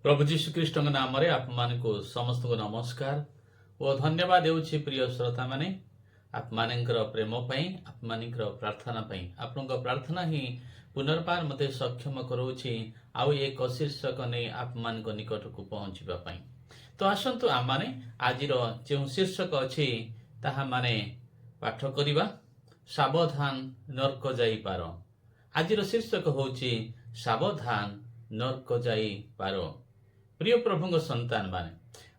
प्रभु जीशुख्रीष्ट नाम आप समस्त को नमस्कार और धन्यवाद देउछि प्रिय श्रोता माने आप मानकर प्रेम आप मानकर प्रार्थना आपण प्रार्थना ही पुनर्बार मते सक्षम करोछि आउ एक शीर्षक नहीं आप मान निकट को पहुँचवा। तो आसतु आम मैंने आज जो शीर्षक अच्छी ताहा माने पाठ करिबा सावधान नर्क जाई पार। आज शीर्षक होछि सावधान नर्क जाई पार। प्रिय प्रभु संतान माने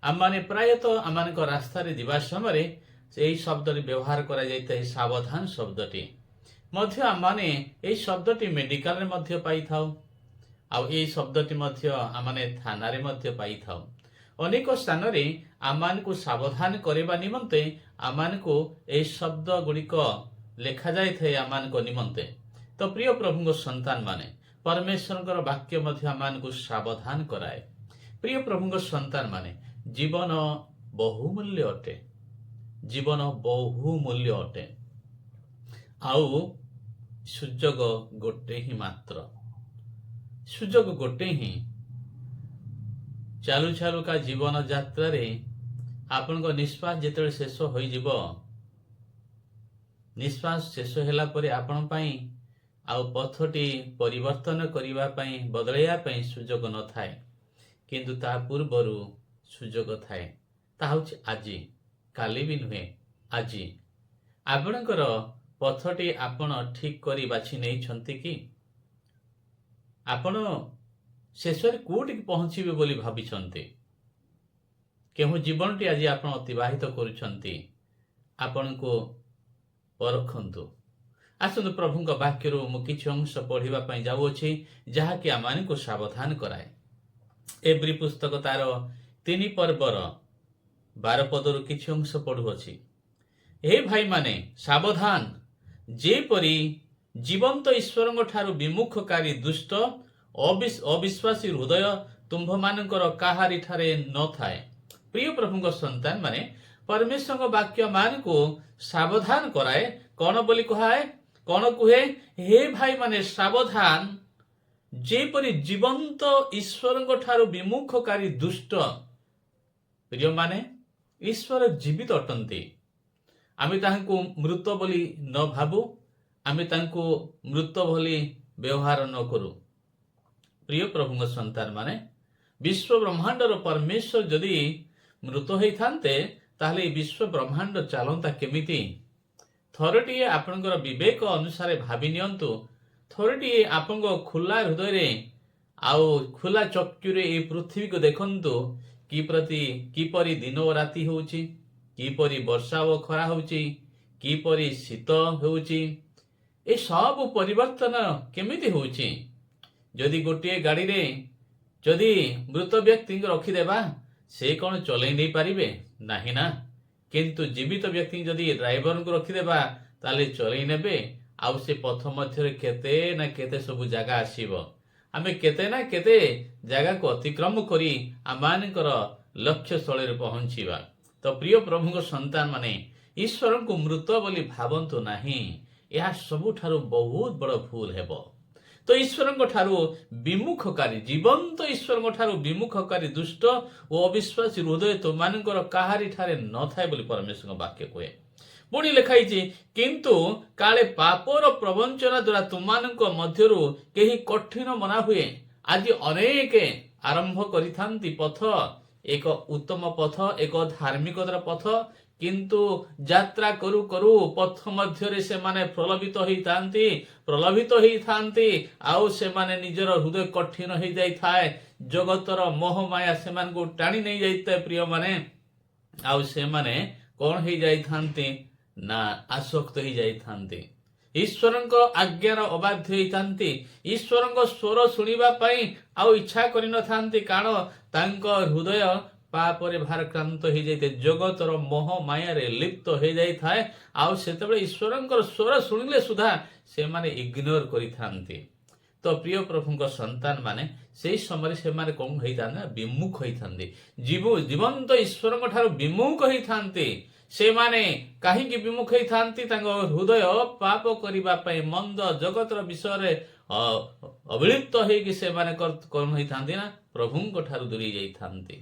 आम माने प्रायतः आम रास्ता जीवा समय यही शब्द व्यवहार करा जाइए सावधान शब्दटी मध्य आम माने यही शब्दटी मेडिकल रे पाई थाउ आउ यही शब्दटी आम माने थाना रे मध्य पाई थाउ। अनेक स्थान रे आम को सावधान करबा निमंते आम को यही शब्द गुड़िक लेखा जाए थे आम निमंते। तो प्रिय प्रभु संतान माने परमेश्वर वाक्य आम को सावधान कराए। प्रिय प्रभु संतान माने जीवन बहुमूल्य अटे, जीवन बहुमूल्य अटे आउ सुजोग गोटे ही मात्र, सुजोग गोटे ही। चालू चालू का जीवन यात्रा रे आपण निश्वास जिते शेष हो निश्वास शेष होला परे आपण पई आउ पथटी परिवर्तन करिवा पई बदलैया पई सुजोग न थाए, किंतु ता पूर्वरु सुजोग थाए। ता होछि आजी, काली भी नुहे आजी। आपणकर पथटी आपण ठीक करी बाछि नै छंती कि आपण शेषरे कोठी पहुँचीबे बोली भाबिछंती, केहू जीवनटी आज आपण अतिबाहित करूछंती, आपण को परखंतु। आसंतु प्रभुଙ୍କ वाक्यରୁ ମୁଁ କିଛି अंश पढ़िबा पई जाउछि जहाँकि आमानଙ୍କୁ सावधान कराए। एब्री पुस्तक तार 3 पर्वर 12 पदरु किछि अंश पढ़ुछि। हे भाई माने सावधान, जेपरि जीवंत ईश्वरଙ୍କ ठारू विमुखकारी दुष्ट अविश्वासी हृदय तुम्भ मानकर काहारी ठारे न थाए। प्रिय प्रभुଙ୍କ संतान माने परमेश्वर वाक्य मान को सावधान कराए। कौन बोली कहाए, कौन कुहे, हे भाई माने सावधान, जेपरि जीवंत ईश्वर ठारू विमुखकारी दुष्ट। प्रिय माने ईश्वर जीवित अटंती, आमे तांको मृत बोली न भाबू, आमे तांको मृत बोली व्यवहार न करू। प्रिय प्रभु संतान माने विश्व ब्रह्मांडर परमेश्वर जदि मृत होई थांते ताहले विश्व ब्रह्मांड चलंता केमिति? थरटिए आपनकर विवेक अनुसार भाबी नियंतु। थरटिए आपनको खुला हृदय रे आउ खुला चक्षुरे ए पृथ्वी को देखंतु किपरि दिन ओ राति होउची, किपरि वर्षा ओ खरा होउची, किपरि शीत होउची। ए सब परिवर्तन केमिति होउची? जदि गोटे गाड़ी रे जदि मृत व्यक्ति को रखी देबा से कौन चलै नहीं पारिबे? नाही ना। किंतु जीवित व्यक्ति जदि ड्राइवर को रखी देबा ताले चलै नेबे। आउ से पथ मध्य केते ना केते सब जगह आसीबो। आमे केते ना केते जगह को अतिक्रम करी आमानकर लक्ष्य स्थल रे पहुंचीबा। तो प्रिय प्रभु संतान माने ईश्वर को मृत बोली भावंतु नाही, यह सबुठारु बहुत बड़ भूल हेबो। तो ईश्वर ठारू विमुखकारी, जीवंत ईश्वर ठारू विमुखकारी दुष्ट और अविश्वासी हृदय तो मानकर काहारी ठारे न थाए बोली परमेश्वर वाक्य कहे। पुणी लिखाई किंतु काले पापर प्रवंचना द्वारा तुमानक मध्यरु केही कठिन मना हुए। आज अनेक आरंभ करिथांती पथ, एक उत्तम पथ, एक धार्मिकतार पथ, किंतु यात्रा करू करू पथ मध्य से माने प्रलोभित ही थांती आउ से माने निजर हृदय कठिन हो जाई थाए। जगतर मोह माया से मान को टाणी नहीं जाइते प्रिय माने। आउ से माने कौन हो जाई थांती ना आसक्त हो जाई थांती, ईश्वरଙ୍କ आज्ञार अबाध्य होई थांती, ईश्वरଙ୍କ स्वर सुनिबा पई आउ इच्छा करि न थांती, कारण तांको हृदय पापरे भारक्रांत हो जाइते, जगतर मोह माया रे लिप्त हो जाई थाए। आउ सेतबे ईश्वरଙ୍କର स्वर सुनिले सुधा से माने इग्नोर करि थांती। तो प्रिय प्रभुଙ୍କ संतान माने सेही समय से माने कोन होई थाना, विमुख होई थांती, जीवंत ईश्वरଙ୍କ ठारू विमुख होई थांती। से माने काहीकि विमुख होई थांती, तांको हृदय पाप करिबा पई, मंद जगतर विषय रे ଅବିଳିପ୍ତ ହେଇକି ସେମାନେ କଣ ହେଇଥାନ୍ତି ନା ପ୍ରଭୁଙ୍କ ଠାରୁ ଦୂରେଇ ଯାଇଥାନ୍ତି।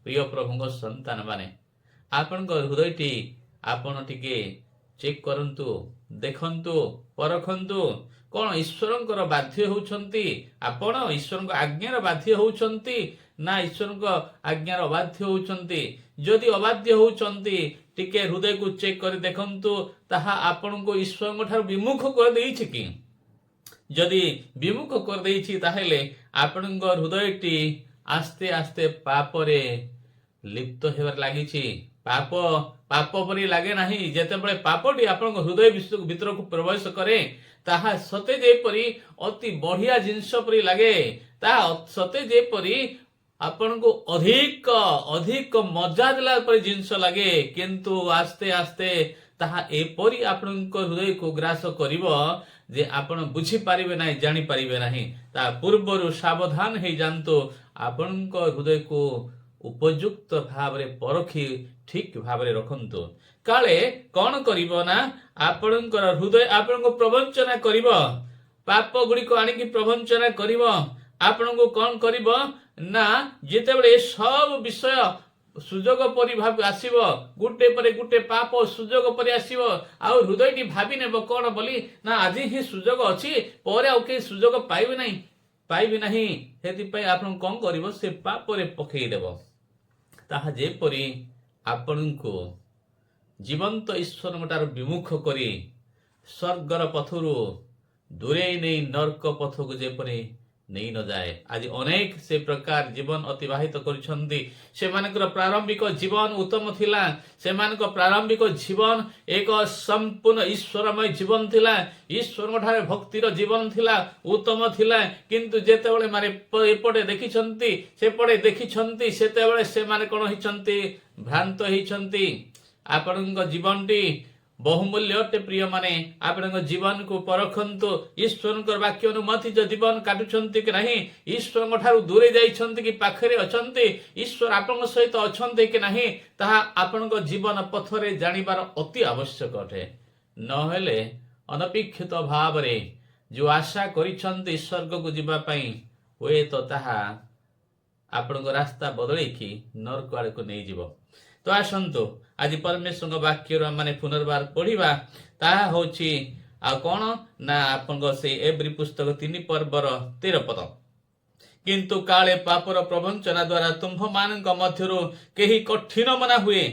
ପ୍ରିୟ ପ୍ରଭୁଙ୍କ ସନ୍ତାନ ମାନେ, ଆପଣଙ୍କ ହୃଦୟଟି ଆପଣ ଟିକେ ଚେକ୍ କରନ୍ତୁ, ଦେଖନ୍ତୁ, ପରଖନ୍ତୁ। କଣ ଈଶ୍ୱରଙ୍କର ବାଧ୍ୟ ହେଉଛନ୍ତି? ଆପଣ ଈଶ୍ୱରଙ୍କ ଆଜ୍ଞାର ବାଧ୍ୟ ହେଉଛନ୍ତି ନା ଈଶ୍ୱରଙ୍କ ଆଜ୍ଞାର ଅବାଧ୍ୟ ହେଉଛନ୍ତି? ଯଦି ଅବାଧ୍ୟ ହେଉଛନ୍ତି, ଟିକେ ହୃଦୟକୁ ଚେକ୍ କରି ଦେଖନ୍ତୁ, ତାହା ଆପଣଙ୍କୁ ଈଶ୍ୱରଙ୍କ ଠାରୁ ବିମୁଖ କରିଦେଇଛି କି? ଯଦି ବିମୁଖ କରିଦେଇଛି, ତାହେଲେ ଆପଣଙ୍କ ହୃଦୟଟି ଆସ୍ତେ ଆସ୍ତେ ପାପରେ ଲିପ୍ତ ହେବାରେ ଲାଗିଛି। ପାପ ପରି ଲାଗେ ନାହିଁ। ଯେତେବେଳେ ପାପଟି ଆପଣଙ୍କ ହୃଦୟ ଭିତରକୁ ପ୍ରବେଶ କରେ, ତାହା ସତେ ଯେପରି ଅତି ବଢିଆ ଜିନିଷ ପରି ଲାଗେ। ତାହା ସତେ ଯେପରି ଆପଣଙ୍କୁ ଅଧିକ ମଜା ଦେଲା ପରି ଜିନିଷ ଲାଗେ। କିନ୍ତୁ ଆସ୍ତେ ଆସ୍ତେ ତାହା ଏପରି ଆପଣଙ୍କ ହୃଦୟକୁ ଗ୍ରାସ କରିବ ଯେ ଆପଣ ବୁଝିପାରିବେ ନାହିଁ, ଜାଣିପାରିବେ ନାହିଁ। ତା ପୂର୍ବରୁ ସାବଧାନ ହେଇଯାନ୍ତୁ। ଆପଣଙ୍କ ହୃଦୟକୁ ଉପଯୁକ୍ତ ଭାବରେ ପରଖି ଠିକ ଭାବରେ ରଖନ୍ତୁ। କାଳେ କଣ କରିବ ନା ଆପଣଙ୍କର ହୃଦୟ ଆପଣଙ୍କୁ ପ୍ରବଞ୍ଚନା କରିବ। ପାପ ଗୁଡିକ ଆଣିକି ପ୍ରବଞ୍ଚନା କରିବ। ଆପଣଙ୍କୁ କଣ କରିବ ନା ଯେତେବେଳେ ସବୁ ବିଷୟ ସୁଯୋଗ ପରି ଭାବେ ଆସିବ, ଗୋଟେ ପରେ ଗୋଟେ ପାପ ସୁଯୋଗ ପରି ଆସିବ, ଆଉ ହୃଦୟଟି ଭାବି ନେବ କଣ ବୋଲି ନା ଆଜି ହିଁ ସୁଯୋଗ ଅଛି, ପରେ ଆଉ କେହି ସୁଯୋଗ ପାଇବି ନାହିଁ। ସେଥିପାଇଁ ଆପଣ କଣ କରିବ, ସେ ପାପରେ ପକେଇଦେବ। ତାହା ଯେପରି ଆପଣଙ୍କୁ ଜୀବନ୍ତ ଈଶ୍ୱରଙ୍କ ଠାରୁ ବିମୁଖ କରି ସ୍ୱର୍ଗର ପଥରୁ ଦୂରେଇ ନେଇ ନର୍କ ପଥକୁ ଯେପରି ନେଇ ନଯାଏ। ଆଜି ଅନେକ ସେ ପ୍ରକାର ଜୀବନ ଅତିବାହିତ କରିଛନ୍ତି। ସେମାନଙ୍କର ପ୍ରାରମ୍ଭିକ ଜୀବନ ଉତ୍ତମ ଥିଲା। ସେମାନଙ୍କ ପ୍ରାରମ୍ଭିକ ଜୀବନ ଏକ ସମ୍ପୂର୍ଣ୍ଣ ଈଶ୍ୱରମୟ ଜୀବନ ଥିଲା। ଈଶ୍ୱରଙ୍କ ଠାରେ ଭକ୍ତିର ଜୀବନ ଥିଲା, ଉତ୍ତମ ଥିଲା। କିନ୍ତୁ ଯେତେବେଳେ ମାନେ ଏପଟେ ଦେଖିଛନ୍ତି, ସେପଟେ ଦେଖିଛନ୍ତି, ସେତେବେଳେ ସେମାନେ କଣ ହେଇଛନ୍ତି, ଭ୍ରାନ୍ତ ହେଇଛନ୍ତି। ଆପଣଙ୍କ ଜୀବନଟି ବହୁମୂଲ୍ୟ ଅଟେ। ପ୍ରିୟ ମାନେ, ଆପଣଙ୍କ ଜୀବନକୁ ପରଖନ୍ତୁ। ଈଶ୍ୱରଙ୍କର ବାକ୍ୟ ଅନୁମତି ଜୀବନ କାଟୁଛନ୍ତି କି ନାହିଁ, ଈଶ୍ୱରଙ୍କ ଠାରୁ ଦୂରେଇ ଯାଇଛନ୍ତି କି ପାଖରେ ଅଛନ୍ତି, ଈଶ୍ୱର ଆପଣଙ୍କ ସହିତ ଅଛନ୍ତି କି ନାହିଁ, ତାହା ଆପଣଙ୍କ ଜୀବନ ପଥରେ ଜାଣିବାର ଅତି ଆବଶ୍ୟକ ଅଟେ। ନହେଲେ ଅନପେକ୍ଷିତ ଭାବରେ ଯୋଉ ଆଶା କରିଛନ୍ତି ସ୍ୱର୍ଗକୁ ଯିବା ପାଇଁ, ହୁଏତ ତାହା ଆପଣଙ୍କ ରାସ୍ତା ବଦଳେଇକି ନର୍କ ଆଡକୁ ନେଇଯିବ। ତ ଆସନ୍ତୁ ଆଜି ପରମେଶ୍ୱରଙ୍କ ବାକ୍ୟରୁ ଆମେ ପୁନର୍ବାର ପଢିବା। ତାହା ହଉଛି ଆଉ କଣ ନା ଆପଣଙ୍କ ସେଇ ଏବ୍ରୀ ପୁସ୍ତକ 3 ପର୍ବର 13 ପଦ। କିନ୍ତୁ କାଳେ ପାପର ପ୍ରବଞ୍ଚନା ଦ୍ୱାରା ତୁମ୍ଭମାନଙ୍କ ମଧ୍ୟରୁ କେହି କଠିନ ମନା ହୁଏ,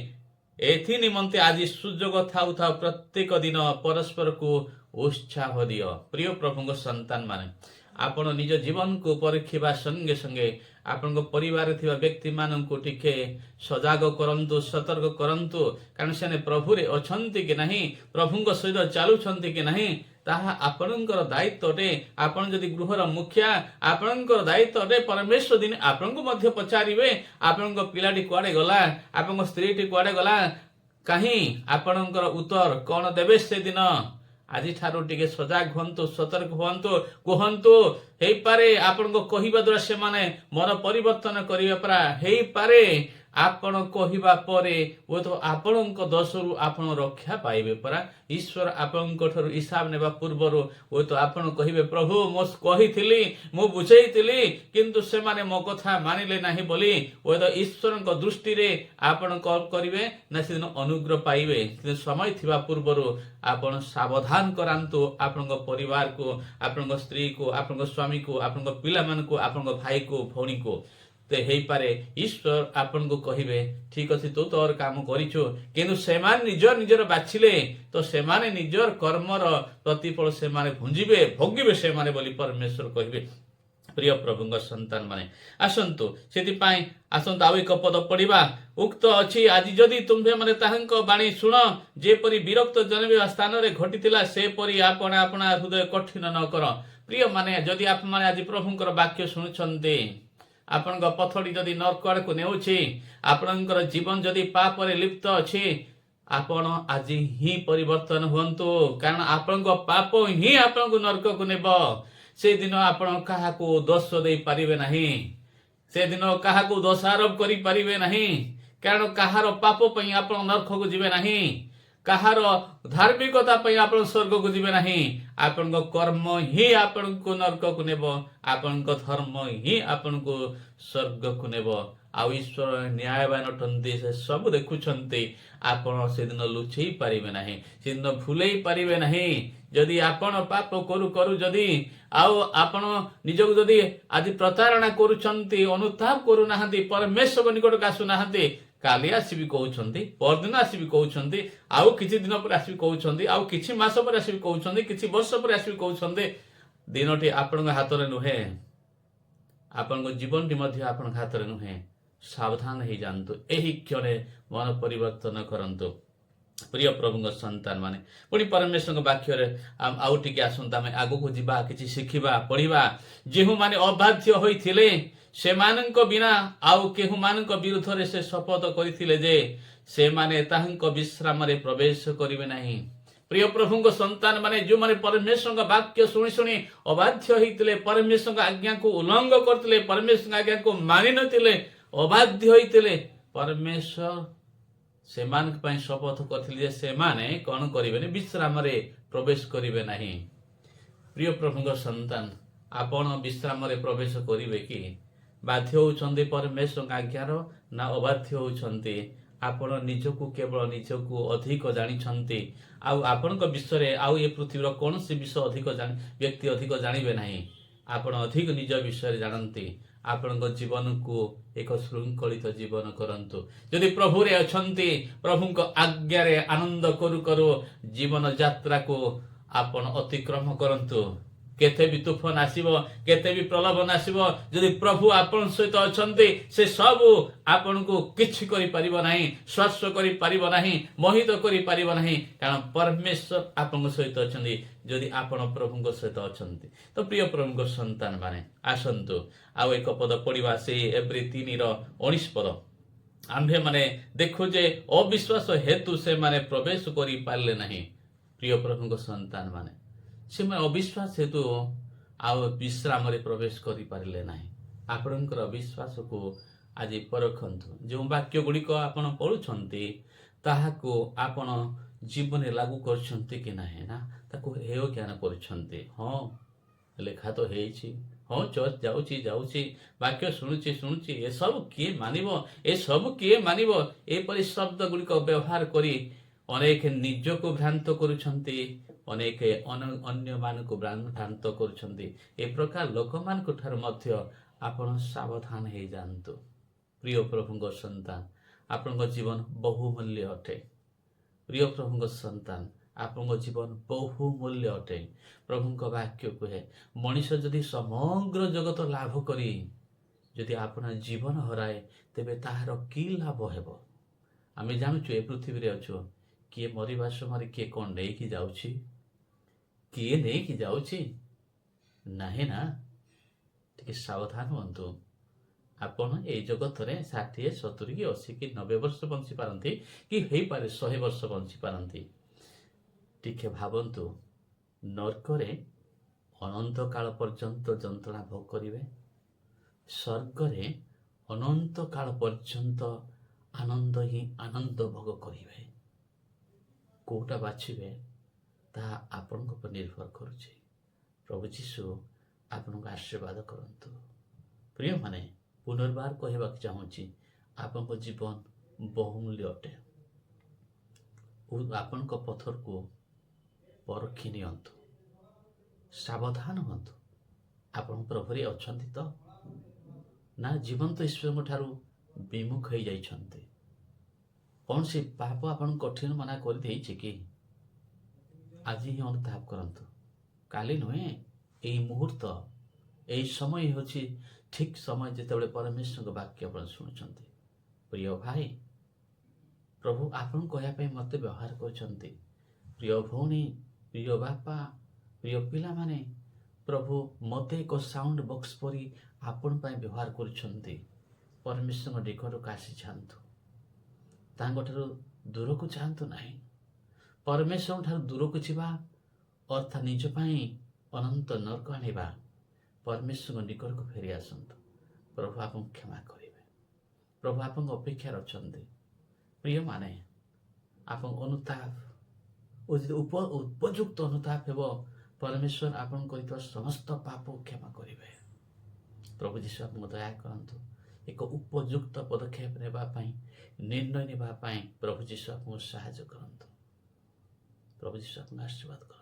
ଏଥି ନିମନ୍ତେ ଆଜି ସୁଯୋଗ ଥାଉ ଥାଉ ପ୍ରତ୍ୟେକ ଦିନ ପରସ୍ପରକୁ ଉତ୍ସାହ ଦିଅ। ପ୍ରିୟ ପ୍ରଭୁଙ୍କ ସନ୍ତାନ ମାନେ, ଆପଣ ନିଜ ଜୀବନକୁ ପରୀକ୍ଷିବା ସଙ୍ଗେ ସଙ୍ଗେ ଆପଣଙ୍କ ପରିବାରରେ ଥିବା ବ୍ୟକ୍ତିମାନଙ୍କୁ ଟିକେ ସଜାଗ କରନ୍ତୁ, ସତର୍କ କରନ୍ତୁ। କାରଣ ସେମାନେ ପ୍ରଭୁରେ ଅଛନ୍ତି କି ନାହିଁ, ପ୍ରଭୁଙ୍କ ସହିତ ଚାଲୁଛନ୍ତି କି ନାହିଁ, ତାହା ଆପଣଙ୍କର ଦାୟିତ୍ୱ ଅଟେ। ଆପଣ ଯଦି ଗୃହର ମୁଖିଆ, ଆପଣଙ୍କର ଦାୟିତ୍ୱ ଅଟେ। ପରମେଶ୍ୱର ଦିନ ଆପଣଙ୍କୁ ମଧ୍ୟ ପଚାରିବେ, ଆପଣଙ୍କ ପିଲାଟି କୁଆଡେ ଗଲା, ଆପଣଙ୍କ ସ୍ତ୍ରୀଟି କୁଆଡେ ଗଲା, କାହିଁ ଆପଣଙ୍କର ଉତ୍ତର କଣ ଦେବେ ସେଦିନ? ଆଜିଠାରୁ ଟିକେ ସଜାଗ ହୁଅନ୍ତୁ, ସତର୍କ ହୁଅନ୍ତୁ, କୁହନ୍ତୁ। ହେଇପାରେ ଆପଣଙ୍କ କହିବା ଦ୍ୱାରା ସେମାନେ ମନ ପରିବର୍ତ୍ତନ କରିବା ପରା, ହେଇପାରେ ଆପଣ କହିବା ପରେ ଆପଣଙ୍କ ଦୋଷରୁ ଆପଣ ରକ୍ଷା ପାଇବେ ପରା। ଈଶ୍ୱର ଆପଣଙ୍କ ଠାରୁ ହିସାବ ନେବା ପୂର୍ବରୁ ଆପଣ କହିବେ, ପ୍ରଭୁ ମୁଁ କହିଥିଲି, ମୁଁ ବୁଝେଇଥିଲି, କିନ୍ତୁ ସେମାନେ ମୋ କଥା ମାନିଲେ ନାହିଁ ବୋଲି ଈଶ୍ୱରଙ୍କ ଦୃଷ୍ଟିରେ ଆପଣ କଣ କରିବେ ନା ସେଦିନ ଅନୁଗ୍ରହ ପାଇବେ। କିନ୍ତୁ ସମୟ ଥିବା ପୂର୍ବରୁ ଆପଣ ସାବଧାନ କରାନ୍ତୁ ଆପଣଙ୍କ ପରିବାରକୁ, ଆପଣଙ୍କ ସ୍ତ୍ରୀକୁ, ଆପଣଙ୍କ ସ୍ୱାମୀକୁ, ଆପଣଙ୍କ ପିଲାମାନଙ୍କୁ, ଆପଣଙ୍କ ଭାଇକୁ, ଭଉଣୀକୁ। ହେଇପାରେ ଈଶ୍ୱର ଆପଣଙ୍କୁ କହିବେ, ଠିକ ଅଛି ତୁ ତୋର କାମ କରିଛୁ, କିନ୍ତୁ ସେମାନେ ନିଜର ବାଛିଲେ ତ ସେମାନେ ନିଜର କର୍ମର ପ୍ରତିଫଳ ସେମାନେ ଭୋଗିବେ ସେମାନେ ବୋଲି ପରମେଶ୍ୱର କହିବେ। ପ୍ରିୟ ପ୍ରଭୁଙ୍କ ସନ୍ତାନ ମାନେ, ଆସନ୍ତୁ ସେଥିପାଇଁ ଆସନ୍ତୁ ଆଉ ଏକ ପଦ ପଢିବା। ଉକ୍ତ ଅଛି, ଆଜି ଯଦି ତୁମ୍ଭେ ମାନେ ତାହାଙ୍କ ବାଣୀ ଶୁଣ, ଯେପରି ବିରକ୍ତ ଜନ୍ମିବା ସ୍ଥାନରେ ଘଟିଥିଲା, ସେପରି ଆପଣ ହୃଦୟ କଠିନ ନ କର। ପ୍ରିୟ ମାନେ, ଯଦି ଆପଣମାନେ ଆଜି ପ୍ରଭୁଙ୍କର ବାକ୍ୟ ଶୁଣୁଛନ୍ତି, ଆପଣଙ୍କ ପଥଟି ଯଦି ନର୍କ ଆଡକୁ ନେଉଛି, ଆପଣଙ୍କର ଜୀବନ ଯଦି ପାପରେ ଲିପ୍ତ ଅଛି, ଆପଣ ଆଜି ହିଁ ପରିବର୍ତ୍ତନ ହୁଅନ୍ତୁ। କାରଣ ଆପଣଙ୍କ ପାପ ହିଁ ଆପଣଙ୍କୁ ନର୍କକୁ ନେବ। ସେଦିନ ଆପଣ କାହାକୁ ଦୋଷ ଦେଇ ପାରିବେ ନାହିଁ, ସେଦିନ କାହାକୁ ଦୋଷାରୋପ କରିପାରିବେ ନାହିଁ। କାରଣ କାହାର ପାପ ପାଇଁ ଆପଣ ନର୍କକୁ ଯିବେ ନାହିଁ। କାହାର ଧାର୍ମିକତା ପାଇଁ ଆପଣ ସ୍ୱର୍ଗକୁ ଯିବେ ନାହିଁ। ଆପଣଙ୍କ କର୍ମ ହିଁ ଆପଣଙ୍କୁ ନର୍କକୁ ନେବ, ଆପଣଙ୍କ ଧର୍ମ ହିଁ ଆପଣଙ୍କୁ ସ୍ୱର୍ଗକୁ ନେବ। ଆଉ ଈଶ୍ୱର ନ୍ୟାୟବାନ ଅଟନ୍ତି, ସେ ସବୁ ଦେଖୁଛନ୍ତି। ଆପଣ ସେଦିନ ଲୁଚେଇ ପାରିବେ ନାହିଁ, ସେଦିନ ଭୁଲେଇ ପାରିବେ ନାହିଁ। ଯଦି ଆପଣ ପାପ କରୁ କରୁ ଯଦି ଆଉ ଆପଣ ନିଜକୁ ଯଦି ଆଜି ପ୍ରତାରଣା କରୁଛନ୍ତି, ଅନୁତାପ କରୁନାହାନ୍ତି, ପରମେଶ୍ୱର ନିକଟକୁ ଆସୁନାହାନ୍ତି, କାଲି ଆସିବି କହୁଛନ୍ତି, ପରଦିନ ଆସିବି କହୁଛନ୍ତି, ଆଉ କିଛି ଦିନ ପରେ ଆସିବି କହୁଛନ୍ତି, ଆଉ କିଛି ମାସ ପରେ ଆସିବି କହୁଛନ୍ତି, କିଛି ବର୍ଷ ପରେ ଆସିବି କହୁଛନ୍ତି। ଦିନଟି ଆପଣଙ୍କ ହାତରେ ନୁହେଁ, ଆପଣଙ୍କ ଜୀବନଟି ମଧ୍ୟ ଆପଣଙ୍କ ହାତରେ ନୁହେଁ। ସାବଧାନ ହେଇଯାଆନ୍ତୁ, ଏହି କ୍ଷଣେ ମନ ପରିବର୍ତ୍ତନ କରନ୍ତୁ। ପ୍ରିୟ ପ୍ରଭୁଙ୍କ ସନ୍ତାନ ମାନେ, ପୁଣି ପରମେଶ୍ୱରଙ୍କ ବାକ୍ୟରେ ଆଉ ଟିକେ ଆସନ୍ତୁ, ଆମେ ଆଗକୁ ଯିବା, କିଛି ଶିଖିବା, ପଢିବା। ଯେଉଁମାନେ ଅବାଧ୍ୟ ହୋଇଥିଲେ ସେମାନଙ୍କ ବିନା ଆଉ କେଉଁମାନଙ୍କ ବିରୁଦ୍ଧରେ ସେ ଶପଥ କରିଥିଲେ ଯେ ସେମାନେ ତାହାଙ୍କ ବିଶ୍ରାମରେ ପ୍ରବେଶ କରିବେ ନାହିଁ। ପ୍ରିୟ ପ୍ରଭୁଙ୍କ ସନ୍ତାନ ମାନେ, ଯେଉଁମାନେ ପରମେଶ୍ୱରଙ୍କ ବାକ୍ୟ ଶୁଣି ଶୁଣି ଅବାଧ୍ୟ ହେଇଥିଲେ, ପରମେଶ୍ୱରଙ୍କ ଆଜ୍ଞାକୁ ଉଲ୍ଲଙ୍ଘ କରିଥିଲେ, ପରମେଶ୍ୱରଙ୍କ ଆଜ୍ଞାକୁ ମାନିନଥିଲେ, ଅବାଧ୍ୟ ହୋଇଥିଲେ, ପରମେଶ୍ୱର ସେମାନଙ୍କ ପାଇଁ ଶପଥ କରିଥିଲେ ଯେ ସେମାନେ କଣ କରିବେନି, ବିଶ୍ରାମରେ ପ୍ରବେଶ କରିବେ ନାହିଁ। ପ୍ରିୟ ପ୍ରଭୁଙ୍କ ସନ୍ତାନ, ଆପଣ ବିଶ୍ରାମରେ ପ୍ରବେଶ କରିବେ କି? ବାଧ୍ୟ ହେଉଛନ୍ତି ପରମେଶ୍ୱରଙ୍କ ଆଜ୍ଞାର, ନା ଅବାଧ୍ୟ ହେଉଛନ୍ତି? ଆପଣ ନିଜକୁ କେବଳ ନିଜକୁ ଅଧିକ ଜାଣିଛନ୍ତି, ଆଉ ଆପଣଙ୍କ ବିଷୟରେ ଆଉ ଏ ପୃଥିବୀର କୌଣସି ବିଷୟ ବ୍ୟକ୍ତି ଅଧିକ ଜାଣିବେ ନାହିଁ। ଆପଣ ଅଧିକ ନିଜ ବିଷୟରେ ଜାଣନ୍ତି। ଆପଣଙ୍କ ଜୀବନକୁ ଏକ ଶୃଙ୍ଖଳିତ ଜୀବନ କରନ୍ତୁ। ଯଦି ପ୍ରଭୁରେ ଅଛନ୍ତି, ପ୍ରଭୁଙ୍କ ଆଜ୍ଞାରେ ଆନନ୍ଦ କରୁ କରୁ ଜୀବନ ଯାତ୍ରାକୁ ଆପଣ ଅତିକ୍ରମ କରନ୍ତୁ। କେତେ ବି ତୁଫାନ ଆସିବ, କେତେ ବି ପ୍ରଲୋଭନ ଆସିବ, ଯଦି ପ୍ରଭୁ ଆପଣଙ୍କ ସହିତ ଅଛନ୍ତି, ସେ ସବୁ ଆପଣଙ୍କୁ କିଛି କରିପାରିବ ନାହିଁ, ସ୍ପର୍ଶ କରିପାରିବ ନାହିଁ, ମୋହିତ କରିପାରିବ ନାହିଁ, କାରଣ ପରମେଶ୍ୱର ଆପଣଙ୍କ ସହିତ ଅଛନ୍ତି। ଯଦି ଆପଣ ପ୍ରଭୁଙ୍କ ସହିତ ଅଛନ୍ତି, ତ ପ୍ରିୟ ପ୍ରଭୁଙ୍କ ସନ୍ତାନ ମାନେ, ଆସନ୍ତୁ ଆଉ ଏକ ପଦ ପଢିବା, ସେଇ ଏବ୍ରୀ 3:19 ପଦ। ଆମ୍ଭେମାନେ ଦେଖୁ ଯେ ଅବିଶ୍ୱାସ ହେତୁ ସେମାନେ ପ୍ରବେଶ କରିପାରିଲେ ନାହିଁ। ପ୍ରିୟ ପ୍ରଭୁଙ୍କ ସନ୍ତାନ ମାନେ, ସେମାନେ ଅବିଶ୍ୱାସ ହେତୁ ଆଉ ବିଶ୍ରାମରେ ପ୍ରବେଶ କରିପାରିଲେ ନାହିଁ। ଆପଣଙ୍କର ଅବିଶ୍ୱାସକୁ ଆଜି ପରଖନ୍ତୁ। ଯେଉଁ ବାକ୍ୟ ଗୁଡ଼ିକ ଆପଣ ପଢୁଛନ୍ତି ତାହାକୁ ଆପଣ ଜୀବନରେ ଲାଗୁ କରୁଛନ୍ତି କି ନାହିଁ, ନା ତାକୁ ହେୟ ଜ୍ଞାନ କରୁଛନ୍ତି। ହଁ, ଲେଖା ତ ହେଇଛି, ହଁ ଚର୍ଚ୍ଚ ଯାଉଛି, ବାକ୍ୟ ଶୁଣୁଛି, ଏସବୁ କିଏ ମାନିବ, ଏସବୁ କିଏ ମାନିବ, ଏପରି ଶବ୍ଦ ଗୁଡ଼ିକ ବ୍ୟବହାର କରି ଅନେକ ନିଜକୁ ଭ୍ରାନ୍ତ କରୁଛନ୍ତି, ଅନେକ ଅନ୍ୟମାନଙ୍କୁ ଭ୍ରାନ୍ତ କରୁଛନ୍ତି। ଏ ପ୍ରକାର ଲୋକମାନଙ୍କ ଠାରୁ ମଧ୍ୟ ଆପଣ ସାବଧାନ ହେଇଯାଆନ୍ତୁ। ପ୍ରିୟ ପ୍ରଭୁଙ୍କ ସନ୍ତାନ, ଆପଣଙ୍କ ଜୀବନ ବହୁମୂଲ୍ୟ ଅଟେ। ପ୍ରିୟ ପ୍ରଭୁଙ୍କ ସନ୍ତାନ, ଆପଣଙ୍କ ଜୀବନ ବହୁମୂଲ୍ୟ ଅଟେ। ପ୍ରଭୁଙ୍କ ବାକ୍ୟ କୁହେ, ମଣିଷ ଯଦି ସମଗ୍ର ଜଗତ ଲାଭ କରି ଯଦି ଆପଣ ଜୀବନ ହରାଏ, ତେବେ ତାହାର କି ଲାଭ ହେବ? ଆମେ ଜାଣୁଛୁ ଏ ପୃଥିବୀରେ ଅଛୁ, କିଏ ମରିବା ସମୟରେ କିଏ କଣ ନେଇକି ଯାଉଛି? କିଏ ନେଇକି ଯାଉଛି? ନାହିଁ ନା। ଟିକେ ସାବଧାନ ହୁଅନ୍ତୁ। ଆପଣ ଏଇ ଜଗତରେ 60, 70 କି 80 କି 90 ବର୍ଷ ବଞ୍ଚି ପାରନ୍ତି, କି ହେଇପାରେ 100 ବର୍ଷ ବଞ୍ଚି ପାରନ୍ତି। ଟିକେ ଭାବନ୍ତୁ, ନର୍କରେ ଅନନ୍ତ କାଳ ପର୍ଯ୍ୟନ୍ତ ଯନ୍ତ୍ରଣା ଭୋଗ କରିବେ, ସ୍ୱର୍ଗରେ ଅନନ୍ତ କାଳ ପର୍ଯ୍ୟନ୍ତ ଆନନ୍ଦ ହିଁ ଆନନ୍ଦ ଭୋଗ କରିବେ। କୋଉଟା ବାଛିବେ ତାହା ଆପଣଙ୍କ ଉପରେ ନିର୍ଭର କରୁଛି। ପ୍ରଭୁ ଯୀଶୁ ଆପଣଙ୍କୁ ଆଶୀର୍ବାଦ କରନ୍ତୁ। ପ୍ରିୟମାନେ, ପୁନର୍ବାର କହିବାକୁ ଚାହୁଁଛି, ଆପଣଙ୍କ ଜୀବନ ବହୁମୂଲ୍ୟ ଅଟେ। ଆପଣଙ୍କ ପଥରକୁ ପରଖି ନିଅନ୍ତୁ, ସାବଧାନ ହୁଅନ୍ତୁ। ଆପଣ ପ୍ରଭୁରେ ଅଛନ୍ତି ତ, ନା ଜୀବନ୍ତ ଈଶ୍ୱରଙ୍କ ଠାରୁ ବିମୁଖ ହେଇଯାଇଛନ୍ତି? କୌଣସି ପାପ ଆପଣଙ୍କୁ କଠିନ ମନା କରିଦେଇଛି କି? ଆଜି ହିଁ ଅନୁତାପ କରନ୍ତୁ। କାଲି ନୁହେଁ, ଏଇ ମୁହୂର୍ତ୍ତ, ଏଇ ସମୟ ହେଉଛି ଠିକ୍ ସମୟ ଯେତେବେଳେ ପରମେଶ୍ୱରଙ୍କ ବାକ୍ୟ ଆପଣ ଶୁଣୁଛନ୍ତି। ପ୍ରିୟ ଭାଇ, ପ୍ରଭୁ ଆପଣଙ୍କୁ କହିବା ପାଇଁ ମୋତେ ବ୍ୟବହାର କରିଛନ୍ତି। ପ୍ରିୟ ଭଉଣୀ, ପ୍ରିୟ ବାପା, ପ୍ରିୟ ପିଲାମାନେ, ପ୍ରଭୁ ମୋତେ ଏକ ସାଉଣ୍ଡ ବକ୍ସ ପରି ଆପଣ ପାଇଁ ବ୍ୟବହାର କରୁଛନ୍ତି। ପରମେଶ୍ୱରଙ୍କ ନିକଟକୁ ଆସିଯାଆନ୍ତୁ, ତାଙ୍କଠାରୁ ଦୂରକୁ ଯାଆନ୍ତୁ ନାହିଁ। ପରମେଶ୍ୱରଙ୍କ ଠାରୁ ଦୂରକୁ ଯିବା ଅର୍ଥାତ୍ ନିଜ ପାଇଁ ଅନନ୍ତ ନର୍କ ଆଣିବା। ପରମେଶ୍ୱରଙ୍କ ନିକଟକୁ ଫେରି ଆସନ୍ତୁ। ପ୍ରଭୁ ଆପଣଙ୍କୁ କ୍ଷମା କରିବେ। ପ୍ରଭୁ ଆପଣଙ୍କ ଅପେକ୍ଷାରେ ଅଛନ୍ତି। ପ୍ରିୟମାନେ, ଆପଣ ଅନୁତାପ ଓ ଯଦି ଉପଯୁକ୍ତ ଅନୁତାପ ହେବ, ପରମେଶ୍ୱର ଆପଣ କରିଥିବା ସମସ୍ତ ପାପ କ୍ଷମା କରିବେ। ପ୍ରଭୁ ଯୀଶୁ ଆପଣଙ୍କୁ ଦୟା କରନ୍ତୁ। ଏକ ଉପଯୁକ୍ତ ପଦକ୍ଷେପ ନେବା ପାଇଁ, ନିର୍ଣ୍ଣୟ ନେବା ପାଇଁ ପ୍ରଭୁ ଯୀଶୁ ଆପଣଙ୍କୁ ସାହାଯ୍ୟ କରନ୍ତୁ। ପ୍ରଭୁ ଯୀଶୁ ଆପଣଙ୍କୁ ଆଶୀର୍ବାଦ କରନ୍ତୁ।